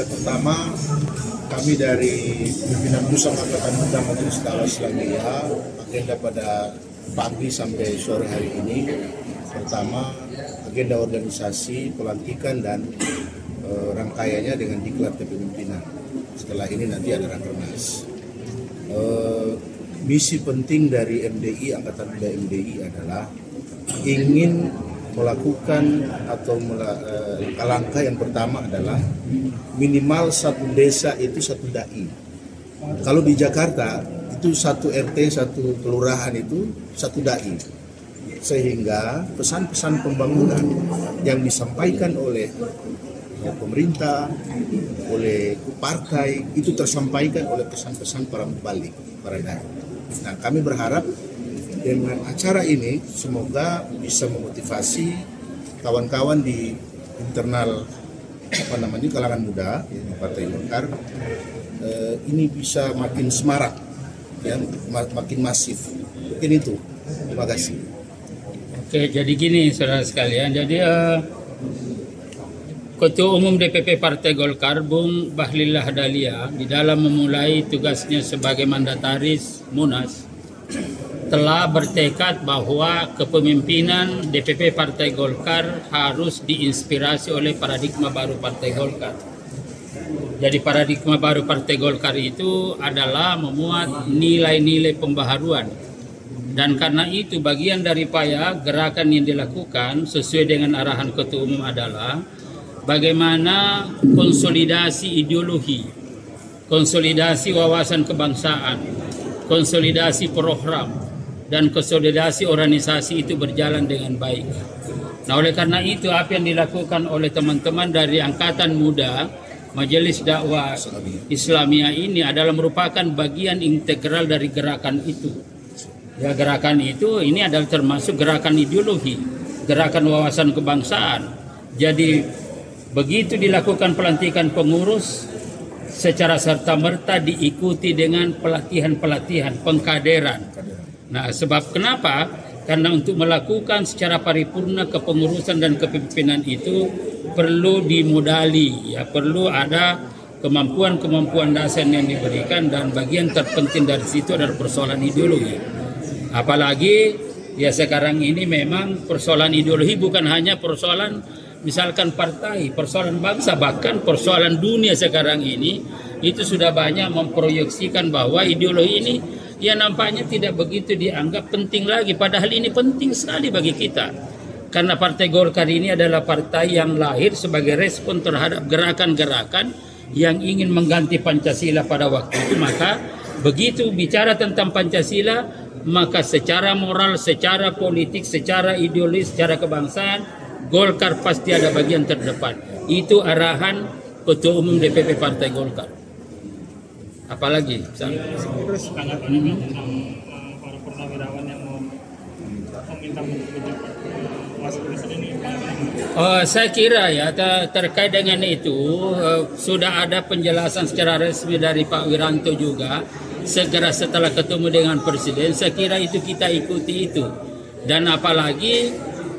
Pertama, kami dari pimpinan Pusat Angkatan Muda Majelis Dakwah Islamiyah agenda pada pagi sampai sore hari ini. Pertama, agenda organisasi, pelantikan dan rangkaiannya dengan diklat kepemimpinan. Setelah ini nanti ada rakernas. Misi penting dari MDI, Angkatan Muda MDI adalah ingin melakukan atau langkah yang pertama adalah minimal satu desa itu satu dai. Kalau di Jakarta itu satu RT, satu kelurahan itu satu dai. Sehingga pesan-pesan pembangunan yang disampaikan oleh pemerintah, oleh partai itu tersampaikan oleh pesan-pesan para mubalik, para dai. Nah, kami berharap dengan acara ini semoga bisa memotivasi kawan-kawan di internal kalangan muda Partai Golkar ini bisa makin semarak, ya, makin masif. Mungkin itu. Terima kasih. Oke, jadi gini saudara sekalian. Jadi Ketua Umum DPP Partai Golkar Bung Bahlil Lahadalia di dalam memulai tugasnya sebagai mandataris Munas telah bertekad bahwa kepemimpinan DPP Partai Golkar harus diinspirasi oleh paradigma baru Partai Golkar. Jadi paradigma baru Partai Golkar itu adalah memuat nilai-nilai pembaharuan. Dan karena itu bagian daripada gerakan yang dilakukan sesuai dengan arahan Ketua Umum adalah bagaimana konsolidasi ideologi, konsolidasi wawasan kebangsaan, konsolidasi program, dan konsolidasi organisasi itu berjalan dengan baik. Nah, oleh karena itu apa yang dilakukan oleh teman-teman dari Angkatan Muda Majelis Dakwah Islamiyah ini adalah merupakan bagian integral dari gerakan itu. Ya, gerakan itu ini adalah termasuk gerakan ideologi, gerakan wawasan kebangsaan. Jadi begitu dilakukan pelantikan pengurus secara serta-merta diikuti dengan pelatihan-pelatihan, pengkaderan. Nah, sebab kenapa? Karena untuk melakukan secara paripurna kepengurusan dan kepemimpinan itu perlu dimodali, ya, perlu ada kemampuan-kemampuan dasar yang diberikan dan bagian terpenting dari situ adalah persoalan ideologi. Apalagi ya sekarang ini memang persoalan ideologi bukan hanya persoalan misalkan partai, persoalan bangsa, bahkan persoalan dunia sekarang ini itu sudah banyak memproyeksikan bahwa ideologi ini ya nampaknya tidak begitu dianggap penting lagi. Padahal ini penting sekali bagi kita. Karena Partai Golkar ini adalah partai yang lahir sebagai respon terhadap gerakan-gerakan yang ingin mengganti Pancasila pada waktu itu. Maka begitu bicara tentang Pancasila, maka secara moral, secara politik, secara ideologis, secara kebangsaan, Golkar pasti ada bagian terdepan. Itu arahan Ketua Umum DPP Partai Golkar. Apalagi? Terus tanggapan para purnawirawan yang mau meminta Mas Presiden ini? Saya kira ya terkait dengan itu sudah ada penjelasan secara resmi dari Pak Wiranto juga. Segera setelah ketemu dengan Presiden, saya kira itu kita ikuti itu. Dan apalagi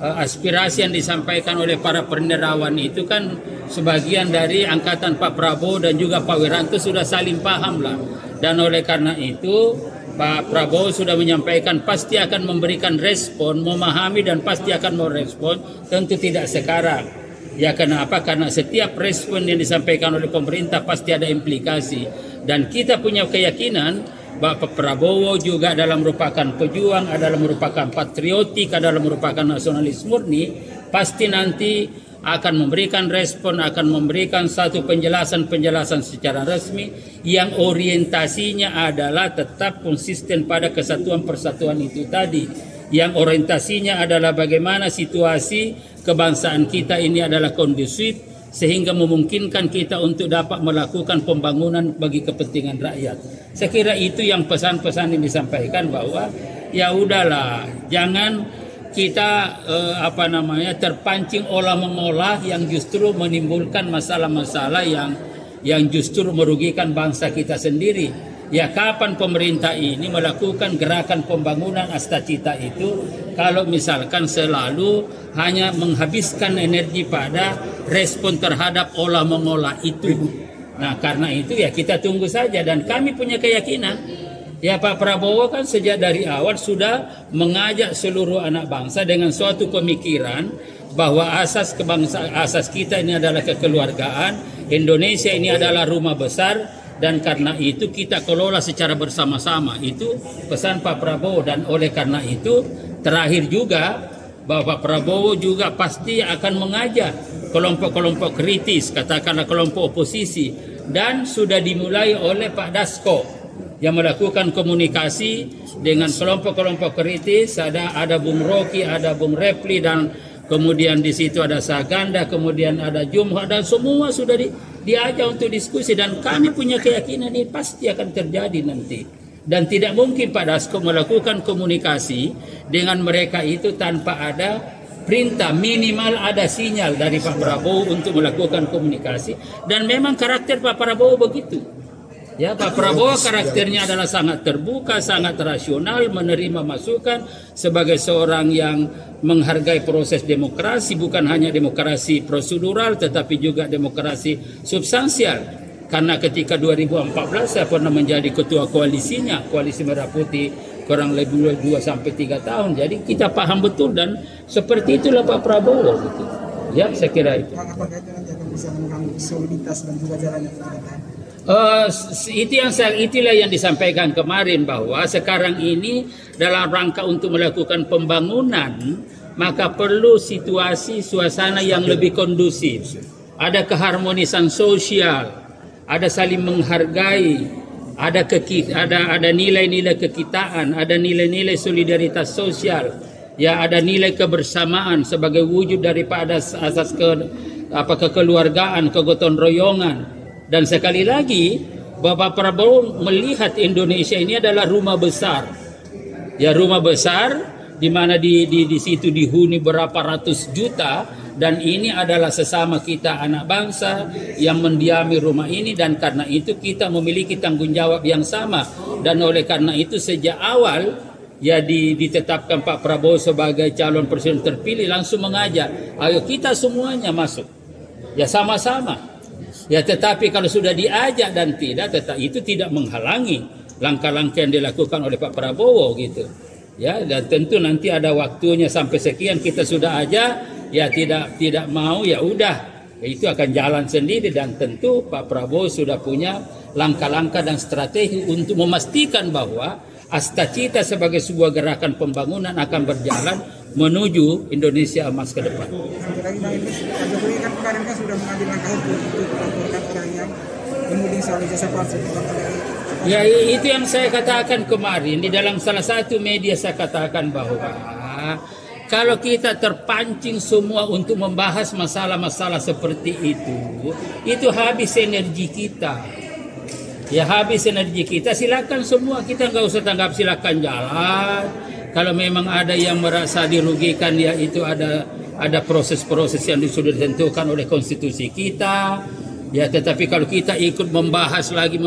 aspirasi yang disampaikan oleh para purnawirawan itu kan sebagian dari angkatan Pak Prabowo dan juga Pak Wiranto sudah saling paham lah. Dan oleh karena itu Pak Prabowo sudah menyampaikan pasti akan memberikan respon, memahami dan pasti akan merespon, tentu tidak sekarang. Ya kenapa? Karena setiap respon yang disampaikan oleh pemerintah pasti ada implikasi. Dan kita punya keyakinan Bapak Prabowo juga adalah merupakan pejuang, adalah merupakan patriotik, adalah merupakan nasionalis murni, pasti nanti akan memberikan respon, akan memberikan satu penjelasan-penjelasan secara resmi yang orientasinya adalah tetap konsisten pada kesatuan persatuan itu tadi. Yang orientasinya adalah bagaimana situasi kebangsaan kita ini adalah kondusif sehingga memungkinkan kita untuk dapat melakukan pembangunan bagi kepentingan rakyat. Saya kira itu yang pesan-pesan yang disampaikan bahwa ya udahlah, jangan kita terpancing olah mengolah yang justru menimbulkan masalah-masalah yang justru merugikan bangsa kita sendiri. Ya kapan pemerintah ini melakukan gerakan pembangunan Astacita itu kalau misalkan selalu hanya menghabiskan energi pada respon terhadap olah mengolah itu. Nah karena itu ya kita tunggu saja, dan kami punya keyakinan ya Pak Prabowo kan sejak dari awal sudah mengajak seluruh anak bangsa dengan suatu pemikiran bahwa asas kebangsaan, asas kita ini adalah kekeluargaan, Indonesia ini adalah rumah besar, dan karena itu kita kelola secara bersama-sama. Itu pesan Pak Prabowo, dan oleh karena itu terakhir juga bahwa Pak Prabowo juga pasti akan mengajak kelompok-kelompok kritis, katakanlah kelompok oposisi, dan sudah dimulai oleh Pak Dasko yang melakukan komunikasi dengan kelompok-kelompok kritis. Ada Bung Rocky, ada Bung Repli, dan kemudian di situ ada Saganda, kemudian ada Jumha, dan semua sudah diajak untuk diskusi, dan kami punya keyakinan ini pasti akan terjadi nanti. Dan tidak mungkin Pak Dasko melakukan komunikasi dengan mereka itu tanpa ada perintah, minimal ada sinyal dari Pak Prabowo untuk melakukan komunikasi. Dan memang karakter Pak Prabowo begitu. Ya, Pak Prabowo karakternya adalah sangat terbuka, sangat rasional, menerima masukan sebagai seorang yang menghargai proses demokrasi, bukan hanya demokrasi prosedural tetapi juga demokrasi substansial. Karena ketika 2014 saya pernah menjadi ketua koalisinya, Koalisi Merah Putih, kurang lebih 2-3 tahun. Jadi kita paham betul, dan seperti itulah Pak Prabowo gitu. Ya, saya kira itu. Apakah itu nanti akan bisa mengganggu soliditas dan juga jalannya pemerintahan? Itulah yang disampaikan kemarin, bahwa sekarang ini dalam rangka untuk melakukan pembangunan maka perlu situasi suasana yang lebih kondusif, ada keharmonisan sosial, ada saling menghargai, ada nilai-nilai kekitaan, ada nilai-nilai solidaritas sosial, ya ada nilai kebersamaan sebagai wujud daripada asas kekeluargaan, kegotong royongan. Dan sekali lagi, Bapak Prabowo melihat Indonesia ini adalah rumah besar. Ya, rumah besar di mana di situ dihuni berapa ratus juta, dan ini adalah sesama kita anak bangsa yang mendiami rumah ini, dan karena itu kita memiliki tanggung jawab yang sama. Dan oleh karena itu sejak awal ya ditetapkan Pak Prabowo sebagai calon presiden terpilih, langsung mengajak, ayo kita semuanya masuk. Ya sama-sama. Ya tetapi kalau sudah diajak dan itu tidak menghalangi langkah-langkah yang dilakukan oleh Pak Prabowo gitu. Ya, dan tentu nanti ada waktunya sampai sekian kita sudah aja, ya tidak mau ya udah, ya, itu akan jalan sendiri. Dan tentu Pak Prabowo sudah punya langkah-langkah dan strategi untuk memastikan bahwa Astacita sebagai sebuah gerakan pembangunan akan berjalan menuju Indonesia emas ke depan. Satu lagi Bang Idris, Pak Jokowi kan kemarin kan sudah mengambil langkah hukum untuk melaporkan orang yang kemudian soal jasa palsu. Ya, itu yang saya katakan kemarin di dalam salah satu media. Saya katakan bahwa kalau kita terpancing semua untuk membahas masalah-masalah seperti itu habis energi kita. Ya habis energi kita. Silakan semua, kita nggak usah tanggap, silakan jalan. Kalau memang ada yang merasa dirugikan, ya itu ada proses-proses yang sudah ditentukan oleh konstitusi kita. Ya, tetapi kalau kita ikut membahas lagi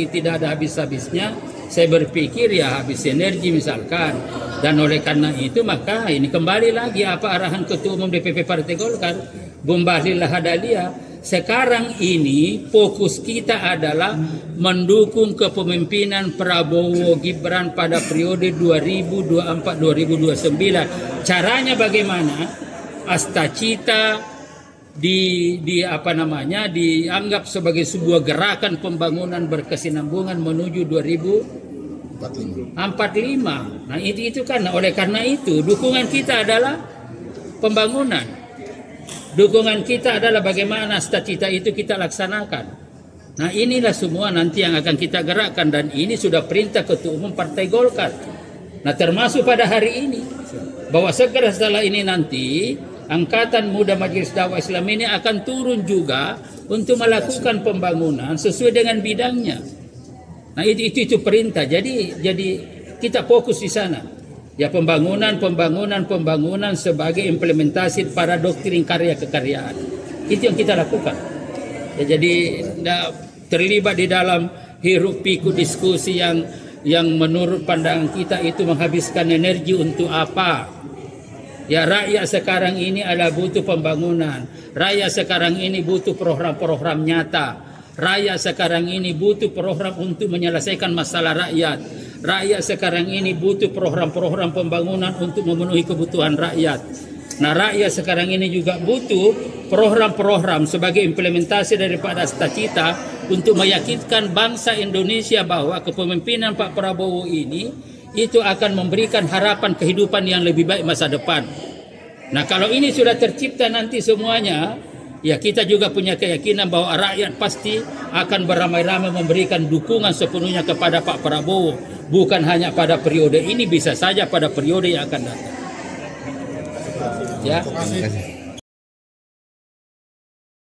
tidak ada habis-habisnya, saya berpikir ya habis energi misalkan. Dan oleh karena itu maka ini kembali lagi apa arahan Ketua Umum DPP Partai Golkar, Bung Bahlil Lahadalia. Sekarang ini fokus kita adalah mendukung kepemimpinan Prabowo Gibran pada periode 2024-2029. Caranya bagaimana? Astacita dianggap sebagai sebuah gerakan pembangunan berkesinambungan menuju 2045. Nah, itu kan oleh karena itu dukungan kita adalah pembangunan. Dukungan kita adalah bagaimana Astacita itu kita laksanakan. Nah, inilah semua nanti yang akan kita gerakkan, dan ini sudah perintah Ketua Umum Partai Golkar. Nah, termasuk pada hari ini bahwa segera setelah ini nanti Angkatan Muda Majelis Dakwah Islam ini akan turun juga untuk melakukan pembangunan sesuai dengan bidangnya. Nah, itu perintah. Jadi kita fokus di sana. Ya pembangunan sebagai implementasi pada doktrin karya kekaryaan. Itu yang kita lakukan. Ya, jadi terlibat di dalam hiruk pikuk diskusi yang menurut pandangan kita itu menghabiskan energi untuk apa? Ya, rakyat sekarang ini adalah butuh pembangunan. Rakyat sekarang ini butuh program-program nyata. Rakyat sekarang ini butuh program untuk menyelesaikan masalah rakyat. Rakyat sekarang ini butuh program-program pembangunan untuk memenuhi kebutuhan rakyat. Nah, rakyat sekarang ini juga butuh program-program sebagai implementasi daripada cita-cita untuk meyakinkan bangsa Indonesia bahwa kepemimpinan Pak Prabowo ini itu akan memberikan harapan kehidupan yang lebih baik masa depan. Nah, kalau ini sudah tercipta nanti semuanya, ya kita juga punya keyakinan bahwa rakyat pasti akan beramai-ramai memberikan dukungan sepenuhnya kepada Pak Prabowo. Bukan hanya pada periode ini, bisa saja pada periode yang akan datang. Ya.